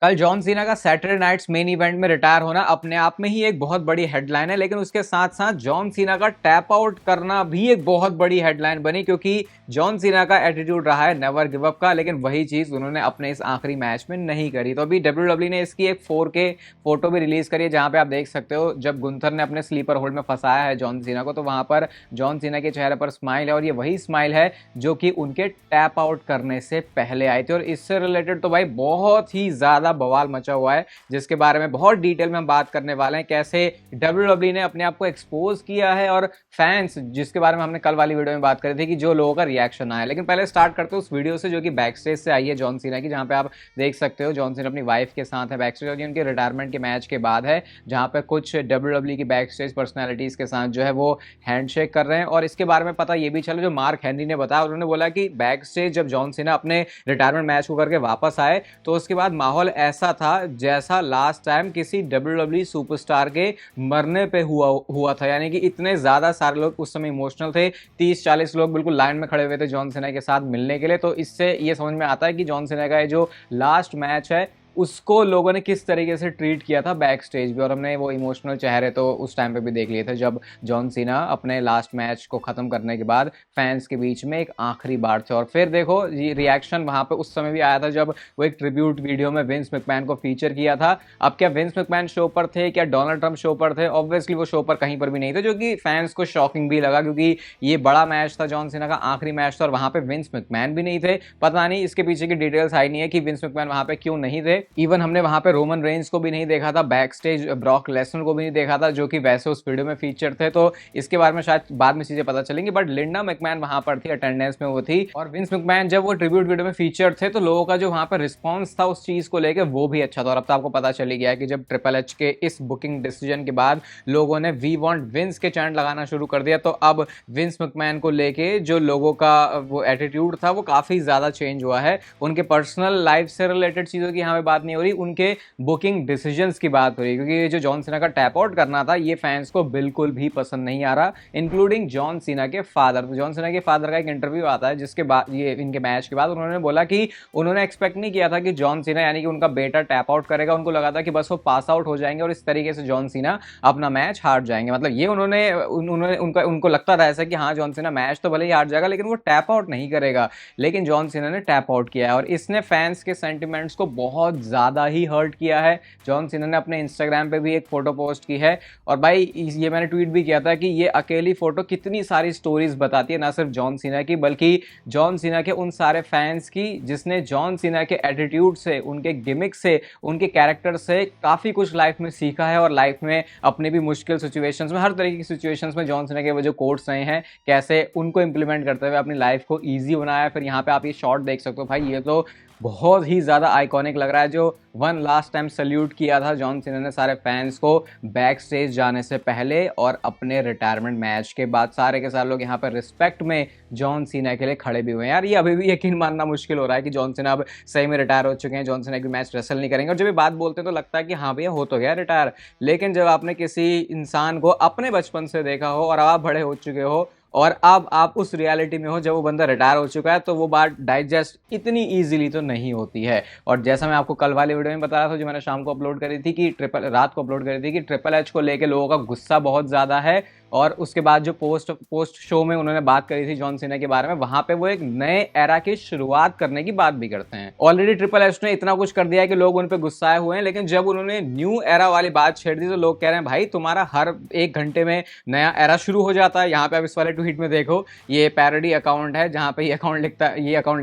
कल John Cena का Saturday nights main event में रिटायर होना अपने आप में ही एक बहुत बड़ी हेडलाइन है, लेकिन उसके साथ साथ जॉन सीना का टैप आउट करना भी एक बहुत बड़ी हेडलाइन बनी, क्योंकि जॉन सीना का एटीट्यूड रहा है नेवर गिव अप का, लेकिन वही चीज उन्होंने अपने इस आखिरी मैच में नहीं करी। तो अभी डब्ल्यूडब्ल्यू ने इसकी एक 4K फोटो भी रिलीज करी है, जहां पे आप देख सकते हो जब गुंथर ने अपने स्लीपर होल्ड में फंसाया है जॉन सीना को, तो वहां पर जॉन सीना के चेहरे पर स्माइल है, और ये वही स्माइल है जो कि उनके टैप आउट करने से पहले आई थी। और इससे रिलेटेड तो भाई बहुत ही ज्यादा बवाल मचा हुआ है, जिसके बारे में बहुत डिटेल में हम बात करने वाले हैं, कैसे डब्ल्यूडब्ल्यू ने अपने आप को एक्सपोज किया है, और फैंस, जिसके बारे में हमने कल वाली वीडियो में बात करी थी कि जो लोगों का रिएक्शन आया। लेकिन पहले स्टार्ट करते हैं उस वीडियो से जो कि बैक स्टेज से आई है जॉन सीना की, जहां पे आप देख सकते हो जॉन सीना अपनी वाइफ के साथ है बैक स्टेज, और उनके रिटायरमेंट के मैच के बाद है, जहां पे कुछ डब्ल्यूडब्ल्यू की बैक स्टेज पर्सनैलिटीज के साथ जो है वो हैंडशेक कर रहे हैं। और इसके बारे में पता ये भी चला, जो मार्क हेनरी ने बताया, उन्होंने बोला कि बैक स्टेज जब जॉन सीना अपने रिटायरमेंट मैच को करके वापस आए, तो उसके बाद माहौल ऐसा था जैसा लास्ट टाइम किसी डब्ल्यूडब्ल्यू सुपरस्टार के मरने पे हुआ था। यानी कि इतने ज्यादा सारे लोग उस समय इमोशनल थे, 30-40 लोग बिल्कुल लाइन में खड़े हुए थे जॉन सीना के साथ मिलने के लिए। तो इससे ये समझ में आता है कि जॉन सीना का ये जो लास्ट मैच है उसको लोगों ने किस तरीके से ट्रीट किया था बैक स्टेज भी, और हमने वो इमोशनल चेहरे तो उस टाइम पे भी देख लिए थे जब जॉन सीना अपने लास्ट मैच को खत्म करने के बाद फैंस के बीच में एक आखिरी बार थे। और फिर देखो ये रिएक्शन वहां पे उस समय भी आया था जब वो एक ट्रिब्यूट वीडियो में विंस मैकमैन को फीचर किया था। अब क्या विंस मैकमैन शो पर थे, क्या डोनाल्ड ट्रंप शो पर थे? ऑब्वियसली वो शो पर कहीं पर भी नहीं थे, जो कि फैंस को शॉकिंग भी लगा, क्योंकि ये बड़ा मैच था, जॉन सीना का आखिरी मैच था, और वहां पे विंस मैकमैन भी नहीं थे। पता नहीं इसके पीछे की डिटेल्स आई नहीं है कि विंस मैकमैन वहां पे क्यों नहीं थे। इवन हमने वहां पे रोमन रेंज को भी नहीं देखा था, बैक स्टेज ब्रॉक लेसनर को भी नहीं देखा था, जो कि वैसे उस वीडियो में फीचर थे। तो इसके बारे में शायद बाद में चीजें पता चलेंगी, बट लिंडा मैकमैन वहां पर थी, अटेंडेंस में वो थी। और विंस मैकमैन जब वो ट्रिब्यूट वीडियो में फीचर थे, तो लोगों का जो वहां पर रिस्पॉन्स था उस चीज को लेकर वो भी अच्छा था। और अब तो आपको पता चली गया है कि जब ट्रिपल एच के इस बुकिंग डिसीजन के बाद लोगों ने वी वांट विंस के चैंट लगाना शुरू कर दिया, तो अब विंस मैकमैन को लेके जो लोगों का वो एटीट्यूड था वो काफी ज्यादा चेंज हुआ है। उनके पर्सनल लाइफ से रिलेटेड चीजों की यहाँ पे बात नहीं हो रही, उनके बुकिंग डिसीजंस की बात हो रही है, क्योंकि ये जो जॉन सीना का टैप आउट करना था ये फैंस को बिल्कुल भी पसंद नहीं आ रहा, इंक्लूडिंग जॉन सीना के फादर। तो जॉन सीना के फादर का एक इंटरव्यू आता है जिसके बाद ये इनके मैच के बाद उन्होंने बोला कि उन्होंने एक्सपेक्ट नहीं किया था कि जॉन सीना यानी कि उनका बेटा टैप आउट करेगा। उनको लगा था कि बस वो पास आउट हो जाएंगे और इस तरीके से जॉन सीना अपना मैच हार जाएंगे। मतलब ये उन्होंने उनको लगता था ऐसा कि हाँ जॉन सीना मैच तो भले ही हार जाएगा, लेकिन वो टैप आउट नहीं करेगा। लेकिन जॉन सीना ने टैप आउट किया है, और इसने फैंस के सेंटिमेंट्स को बहुत ज्यादा ही हर्ट किया है। जॉन सीना ने अपने इंस्टाग्राम पे भी एक फोटो पोस्ट की है, और भाई ये मैंने ट्वीट भी किया था कि ये अकेली फोटो कितनी सारी स्टोरीज बताती है, ना सिर्फ जॉन सीना की बल्कि जॉन सीना के उन सारे फैंस की जिसने जॉन सीना के एटीट्यूड से, उनके गिमिक से, उनके कैरेक्टर से काफी कुछ लाइफ में सीखा है, और लाइफ में अपने भी मुश्किल सिचुएशंस में, हर तरीके की सिचुएशंस में जॉन सीना के वो जो कोट्स रहे हैं कैसे उनको इंप्लीमेंट करते हुए अपनी लाइफ को ईजी बनाया। फिर यहाँ पे आप ये शॉट देख सकते हो, भाई ये तो बहुत ही ज्यादा आइकॉनिक लग रहा है, जो वन लास्ट टाइम सल्यूट किया था जॉन सीना ने सारे फैंस को बैक स्टेज जाने से पहले और अपने रिटायरमेंट मैच के बाद। सारे के सारे लोग यहाँ पर रिस्पेक्ट में जॉन सीना के लिए खड़े भी हुए हैं। यार ये अभी भी यकीन मानना मुश्किल हो रहा है कि जॉन सीना अब सही में रिटायर हो चुके हैं, जॉन सीना की मैच रेसल नहीं करेंगे। और जब ये बात बोलते हैं तो लगता है कि हाँ भैया हो तो गया रिटायर, लेकिन जब आपने किसी इंसान को अपने बचपन से देखा हो और अब आप बड़े हो चुके हो और अब आप उस रियलिटी में हो जब वो बंदा रिटायर हो चुका है, तो वो बात डाइजेस्ट इतनी इजीली तो नहीं होती है। और जैसा मैं आपको कल वाली वीडियो में बता रहा था, जो मैंने शाम को अपलोड करी थी कि रात को अपलोड करी थी कि ट्रिपल एच को लेके लोगों का गुस्सा बहुत ज्यादा है, और उसके बाद जो पोस्ट शो में उन्होंने बात करी थी जॉन सीना के बारे में, वहां पे वो एक नए एरा की शुरुआत करने की बात भी करते हैं। ऑलरेडी ट्रिपल एच ने इतना कुछ कर दिया है कि लोग उन पे गुस्साए हुए हैं, लेकिन जब उन्होंने न्यू एरा वाली बात छेड़ दी तो लोग कह रहे हैं भाई तुम्हारा हर 1 घंटे में नया एरा शुरू हो जाता है। यहाँ पे आप इस वाले ट्वीट में देखो, ये पैरोडी अकाउंट है जहां पे ये अकाउंट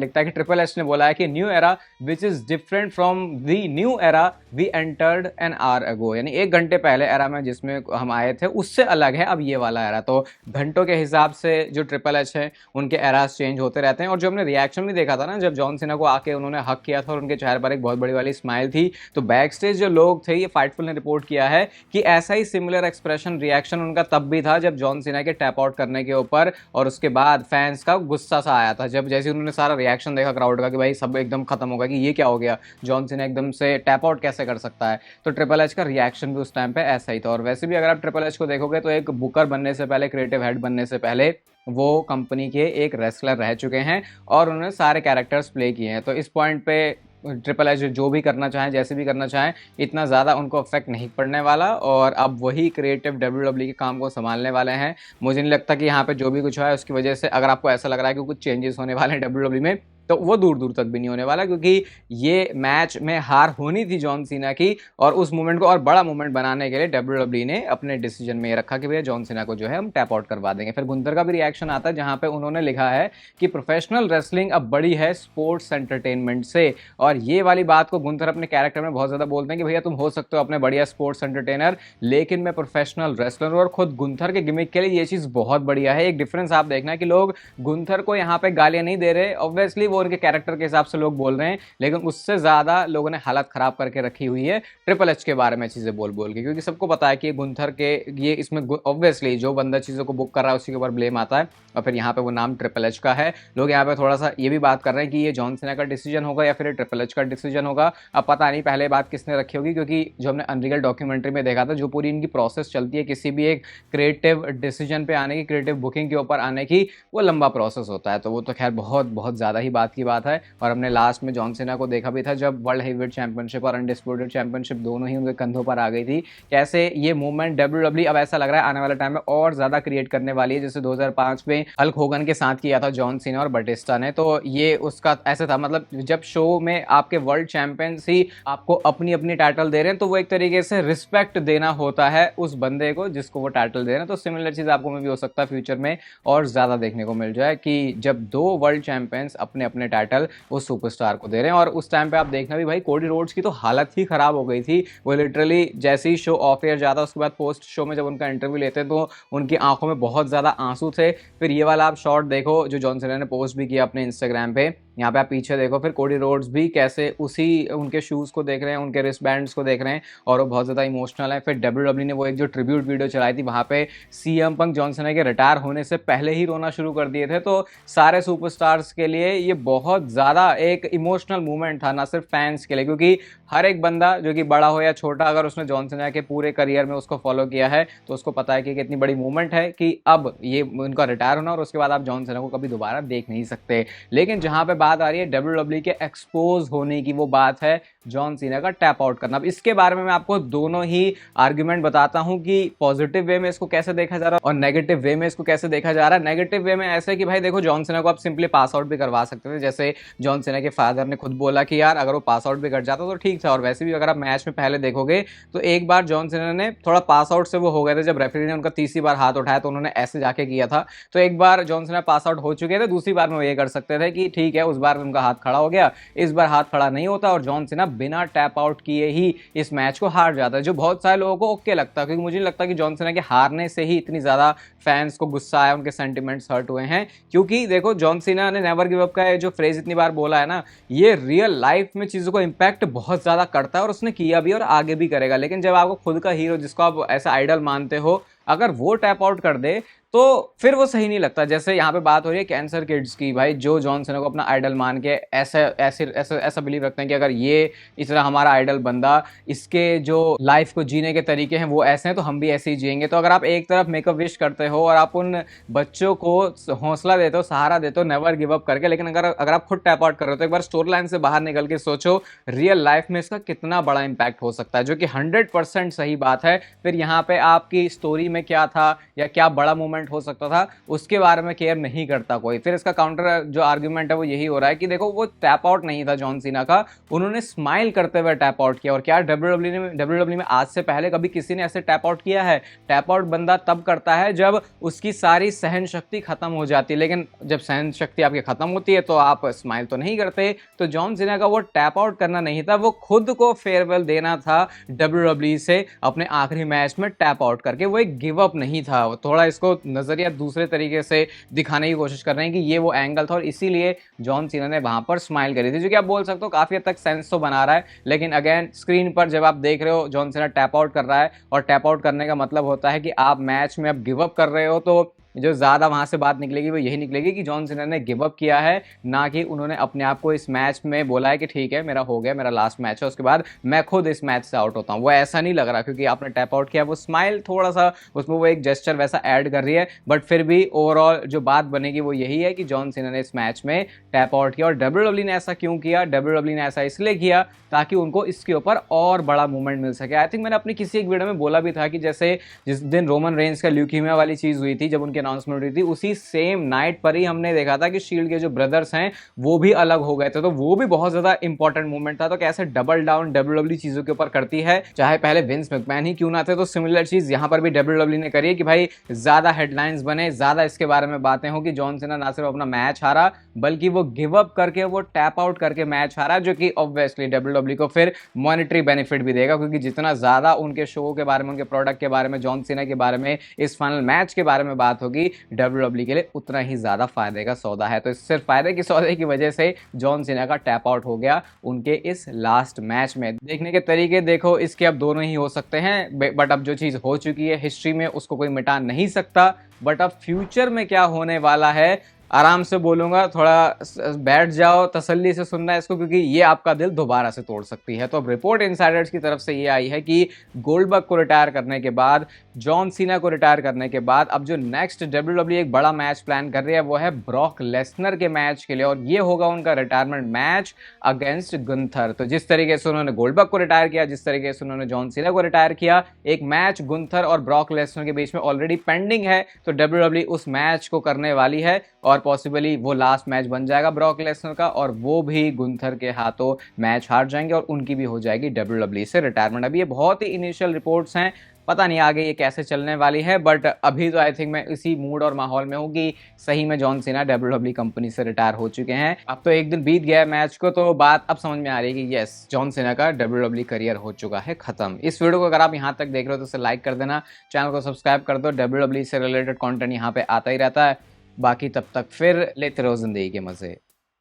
लिखता है कि ट्रिपल एच ने बोला है कि new era which is different from the new era we entered an hour ago, यानी 1 घंटे पहले एरा में जिसमें हम आए थे उससे अलग है अब ये वाला एरा। तो घंटों के हिसाब से जो ट्रिपल एच है उनके एरास चेंज होते रहते हैं। और जो हमने रिएक्शन भी देखा था ना, जब जॉन सीना को आके उन्होंने हक किया था और उनके चेहरे पर एक बहुत बड़ी वाली स्माइल थी, तो बैक स्टेज जो लोग थे, ये फाइटफुल ने रिपोर्ट किया है कि ऐसा ही सिमिलर एक्सप्रेशन रिएक्शन उनका तब भी था जब जॉन सीना के टैप आउट करने के ऊपर और उसके बाद फैंस का गुस्सा सा आया था, जब जैसे उन्होंने सारा रिएक्शन देखा क्राउड का कि भाई सब एकदम खत्म होगा कि ये क्या हो गया, जॉन सीना एकदम से टैप आउट कैसे कर सकता है। तो ट्रिपल एच का रिएक्शन भी उस टाइम पे ऐसा ही था। और वैसे भी अगर आप ट्रिपल एच को देखोगे तो एक बुकर बनने से पहले, क्रिएटिव हेड बनने से पहले वो कंपनी के एक रेसलर रह चुके हैं और उन्होंने सारे कैरेक्टर्स प्ले किए हैं। तो इस पॉइंट पे ट्रिपल एच जो भी करना चाहें, जैसे भी करना चाहें, इतना ज़्यादा उनको इफेक्ट नहीं पड़ने वाला और अब वही क्रिएटिव WWE के काम को संभालने वाले हैं। मुझे नहीं लगता कि यहाँ पे जो भी कुछ है उसकी वजह से, अगर आपको ऐसा लग रहा है कि कुछ चेंजेस होने वाले हैं WWE में, तो वो दूर दूर तक भी नहीं होने वाला, क्योंकि ये मैच में हार होनी थी जॉन सीना की और उस मोमेंट को और बड़ा मोमेंट बनाने के लिए WWE ने अपने डिसीजन में ये रखा कि भैया जॉन सीना को जो है हम टैप आउट करवा देंगे। फिर गुंथर का भी रिएक्शन आता है जहां पे उन्होंने लिखा है कि प्रोफेशनल रेसलिंग अब बड़ी है स्पोर्ट्स एंटरटेनमेंट से, और ये वाली बात को गुंथर अपने कैरेक्टर में बहुत ज्यादा बोलते हैं कि भैया तुम हो सकते हो अपने बढ़िया स्पोर्ट्स एंटरटेनर, लेकिन मैं प्रोफेशनल रेसलर हूं। और खुद गुंथर के गिमिक के लिए ये चीज बहुत बढ़िया है। एक डिफरेंस आप देखना कि लोग गुंथर को यहाँ पे गालियां नहीं दे रहे, ऑब्वियसली वो उनके कैरेक्टर के हिसाब से लोग बोल रहे हैं, लेकिन उससे ज्यादा लोगों ने हालत खराब करके रखी हुई है ट्रिपल एच के बारे में चीजें बोल बोल के, क्योंकि सबको पता है कि गुंथर के ये इसमें ऑब्वियसली जो बंदा चीजों को बुक कर रहा है उसी के ऊपर ब्लेम आता है, और फिर यहाँ पे वो नाम ट्रिपल एच का है। लोग यहाँ पे थोड़ा सा ये भी बात कर रहे हैं कि ये जॉन सीना का डिसीजन होगा या फिर ट्रिपल एच का डिसीजन होगा। अब पता नहीं पहले बात किसने रखी होगी, क्योंकि जो हमने अनरियल डॉक्यूमेंट्री में देखा था, जो पूरी इनकी प्रोसेस चलती है किसी भी एक क्रिएटिव डिसीजन पे आने की, क्रिएटिव बुकिंग के ऊपर आने की, वो लंबा प्रोसेस होता है। तो वो तो खैर बहुत बहुत ज़्यादा ही बात की बात है। और हमने लास्ट में जॉन सीना को देखा भी था जब वर्ल्ड हेवीवेट चैंपियनशिप और अनडिस्प्यूटेड चैंपियनशिप दोनों ही उनके कंधों पर आ गई थी, कैसे ये मूवमेंट WWE अब ऐसा लग रहा है आने वाले टाइम में और ज़्यादा क्रिएट करने वाली है, जैसे 2005 में हल्क होगन के साथ किया था जॉन सीना और बटिस्टा ने। तो ये उसका ऐसे था, मतलब जब शो में आपके वर्ल्ड चैंपियंस ही आपको अपनी अपनी टाइटल दे रहे हैं, तो वो एक तरीके से रिस्पेक्ट देना होता है उस बंदे को जिसको वो टाइटल दे रहे हैं। तो सिमिलर चीज आपको में भी हो सकता है फ्यूचर में और ज्यादा देखने को मिल जाए कि जब दो वर्ल्ड चैंपियंस अपने अपने टाइटल उस सुपरस्टार को दे रहे हैं। और उस टाइम पे आप देखना भी भाई कोडी रोड्स की तो हालत ही खराब हो गई थी। वो लिटरली जैसे ही शो ऑफ एयर जाता उसके बाद पोस्ट शो में जब उनका इंटरव्यू लेते तो उनकी आंखों में बहुत ज्यादा आंसू थे। फिर ये वाला आप शॉट देखो जो जॉन सीना ने पोस्ट भी किया अपने इंस्टाग्राम पे, यहाँ पे आप पीछे देखो, फिर कोडी रोड्स भी कैसे उसी उनके शूज को देख रहे हैं, उनके रिस्ट बैंड्स को देख रहे हैं और वो बहुत ज़्यादा इमोशनल है। फिर WWE ने वो एक जो ट्रिब्यूट वीडियो चलाई थी वहाँ पे सीएम पंक जॉन सीना के रिटायर होने से पहले ही रोना शुरू कर दिए थे। तो सारे सुपरस्टार्स के लिए ये बहुत ज़्यादा एक इमोशनल मूवमेंट था, ना सिर्फ फैंस के लिए, क्योंकि हर एक बंदा जो कि बड़ा हो या छोटा, अगर उसने जॉन सीना के पूरे करियर में उसको फॉलो किया है तो उसको पता है कि कितनी बड़ी मूवमेंट है कि अब ये उनका रिटायर होना और उसके बाद आप जॉन सीना को कभी दोबारा देख नहीं सकते। लेकिन जहाँ पे बात आ रही है WWE के एक्सपोज होने की, वो बात है जॉन सीना का टैप आउट करना। अब इसके बारे में मैं आपको दोनों ही आर्ग्यूमेंट बताता हूं कि पॉजिटिव वे में इसको कैसे देखा जा रहा है और नेगेटिव वे में इसको कैसे देखा जा रहा है। नेगेटिव वे में ऐसे कि भाई देखो जॉन सीना को आप सिंपली पास आउट भी करवा सकते थे, जैसे जॉन सीना के फादर ने खुद बोला कि यार अगर वो पास आउट भी कर जाता तो ठीक था। और वैसे भी अगर आप मैच में पहले देखोगे तो एक बार जॉन सीना ने थोड़ा पास आउट से वो हो गए थे, जब रेफरी ने उनका तीसरी बार हाथ उठाया तो उन्होंने ऐसे जाके किया था। तो एक बार जॉन सीना पास आउट हो चुके थे, दूसरी बार में वो ये कर सकते थे कि ठीक है उस बार उनका हाथ खड़ा हो गया, इस बार हाथ खड़ा नहीं होता और जॉन सीना बिना टैप आउट किए ही इस मैच को हार जाता है, जो बहुत सारे लोगों को ओके लगता है। क्योंकि मुझे नहीं लगता कि जॉन सीना के हारने से ही इतनी ज्यादा फैंस को गुस्सा आया, उनके सेंटिमेंट्स हर्ट हुए हैं। क्योंकि देखो जॉन सीना ने नेवर गिव अप का जो फ्रेज इतनी बार बोला है ना, ये रियल लाइफ में चीजों को इंपैक्ट बहुत ज्यादा करता है और उसने किया भी और आगे भी करेगा। लेकिन जब आपको खुद का हीरो जिसको आप ऐसा आइडल मानते हो अगर वो टैप आउट कर दे तो फिर वो सही नहीं लगता। जैसे यहाँ पे बात हो रही है कैंसर किड्स की, भाई जो जॉन सीना को अपना आइडल मान के ऐसा बिलीव रखते हैं कि अगर ये इस तरह हमारा आइडल बंदा, इसके जो लाइफ को जीने के तरीके हैं वो ऐसे हैं तो हम भी ऐसे ही जिएंगे। तो अगर आप एक तरफ मेकअप विश करते हो और आप उन बच्चों को हौसला देते हो, सहारा देते हो नेवर गिव अप करके, लेकिन अगर आप खुद टैप आउट कर रहे हो तो एक बार स्टोरी लाइन से बाहर निकल के सोचो रियल लाइफ में इसका कितना बड़ा इंपैक्ट हो सकता है, जो कि 100% सही बात है। फिर यहाँ पे आपकी स्टोरी में क्या था या क्या बड़ा मोमेंट हो सकता था उसके बारे में केयर नहीं करता कोई। फिर इसका काउंटर जो आर्ग्यूमेंट है वो यही हो रहा है कि देखो वो टैप आउट नहीं था जॉन सीना का, उन्होंने स्माइल करते हुए टैप आउट किया। और क्या WWE में आज से पहले कभी किसी ने ऐसे टैप आउट किया है? टैप आउट बंदा तब करता है जब उसकी सारी सहन शक्ति खत्म हो जाती है, लेकिन जब सहन शक्ति आपकी खत्म होती है तो आप स्माइल तो नहीं करते। तो जॉन सीना का वो टैप आउट करना नहीं था, वो खुद को फेयरवेल देना था WWE से अपने आखिरी मैच में टैप आउट करके। वो एक गिव अप नहीं था, थोड़ा इसको नजरिया दूसरे तरीके से दिखाने की कोशिश कर रहे हैं कि ये वो एंगल था और इसीलिए जॉन सीना ने वहां पर स्माइल करी थी, जो कि आप बोल सकते हो काफी हद तक सेंस तो बना रहा है। लेकिन अगेन स्क्रीन पर जब आप देख रहे हो जॉन सीना टैप आउट कर रहा है और टैप आउट करने का मतलब होता है कि आप मैच में अब गिव अप कर रहे हो, तो जो ज़्यादा वहाँ से बात निकलेगी वो यही निकलेगी कि जॉन सीना ने गिव अप किया है, ना कि उन्होंने अपने आप को इस मैच में बोला है कि ठीक है मेरा हो गया, मेरा लास्ट मैच है, उसके बाद मैं खुद इस मैच से आउट होता हूँ। वो ऐसा नहीं लग रहा, क्योंकि आपने टैप आउट किया, वो स्माइल थोड़ा सा उसमें वो एक जेस्चर वैसा ऐड कर रही है, बट फिर भी ओवरऑल जो बात बनेगी वो यही है कि जॉन सीना ने इस मैच में टैप आउट किया। और डब्ल्यूडब्ल्यू ने ऐसा क्यों किया? डब्ल्यूडब्ल्यू ने ऐसा इसलिए किया ताकि उनको इसके ऊपर और बड़ा मूवमेंट मिल सके। आई थिंक मैंने अपनी किसी एक वीडियो में बोला भी था कि जैसे जिस दिन रोमन रेंस का ल्यूकीमिया वाली चीज हुई थी, जब उनकी अनाउंसमेंट हुई थी, उसी सेम नाइट पर ही हमने देखा था कि शील्ड के जो ब्रदर्स हैं वो भी अलग हो गए थे, तो वो भी बहुत ज्यादा इंपॉर्टेंट मूवमेंट था। तो कैसे डबल डाउन डब्ल्यूडब्ल्यू चीजों के ऊपर करती है, चाहे पहले विंस मैकमैन ही क्यों ना थे। तो सिमिलर चीज यहां पर भी डब्ल्यूडब्ल्यू ने करी है कि भाई ज्यादा हेडलाइंस बने, ज्यादा इसके बारे में बातें हो कि जॉन सीना ना सिर्फ अपना मैच हारा, बल्कि वो गिव अप करके, वो टैप आउट करके मैच हारा, जो कि ऑब्वियसली डब्ल्यूडब्ल्यू को फिर मॉनेटरी बेनिफिट भी देगा, क्योंकि जितना ज्यादा उनके शो के बारे में, उनके प्रोडक्ट के बारे में, जॉन सीना के बारे में, इस फाइनल मैच के बारे में बात होगी, डब्ल्यूडब्ल्यू के लिए उतना ही ज्यादा फायदे का सौदा है। तो सिर्फ फायदे की सौदे की वजह से जॉन सीना का टैप आउट हो गया उनके इस लास्ट मैच में। देखने के तरीके देखो इसके अब दोनों ही हो सकते हैं, बट अब जो चीज हो चुकी है हिस्ट्री में उसको कोई मिटा नहीं सकता। बट अब फ्यूचर में क्या होने वाला है, आराम से बोलूंगा, थोड़ा बैठ जाओ, तसल्ली से सुनना है इसको, क्योंकि ये आपका दिल दोबारा से तोड़ सकती है। तो अब रिपोर्ट इनसाइडर्स की तरफ से ये आई है कि गोल्डबर्ग को रिटायर करने के बाद, जॉन सीना को रिटायर करने के बाद, अब जो नेक्स्ट डब्ल्यूडब्ल्यू एक बड़ा मैच प्लान कर रही है वो है ब्रॉक लेसनर के मैच के लिए, और ये होगा उनका रिटायरमेंट मैच अगेंस्ट गुंथर। तो जिस तरीके से उन्होंने गोल्डबर्ग को रिटायर किया, जिस तरीके से उन्होंने जॉन सीना को रिटायर किया, एक मैच गुंथर और ब्रॉक लेसनर के बीच में ऑलरेडी पेंडिंग है, तो डब्ल्यूडब्ल्यू उस मैच को करने वाली है, और पॉसिबली वो लास्ट मैच बन जाएगा ब्रॉक लेसनर का, और वो भी गुंथर के हाथों मैच हार जाएंगे और उनकी भी हो जाएगी डब्ल्यूडब्ल्यू से रिटायरमेंट। अभी ये बहुत ही इनिशियल रिपोर्ट्स हैं, पता नहीं आगे ये कैसे चलने वाली है, बट अभी तो आई थिंक मैं इसी मूड और माहौल में हूँ कि सही में जॉन सीना डब्ल्यूडब्ल्यू कंपनी से रिटायर हो चुके हैं। अब तो एक दिन बीत गया है मैच को, तो बात अब समझ में आ रही है कि यस, जॉन सीना का डब्ल्यूडब्ल्यू करियर हो चुका है खत्म। इस वीडियो को अगर आप यहाँ तक देख रहे हो तो उसे लाइक कर देना, चैनल को सब्सक्राइब कर दो, डब्ल्यूडब्ल्यू से रिलेटेड कॉन्टेंट यहाँ पे आता ही रहता है। बाकी तब तक फिर लेते रहो जिंदगी के मजे।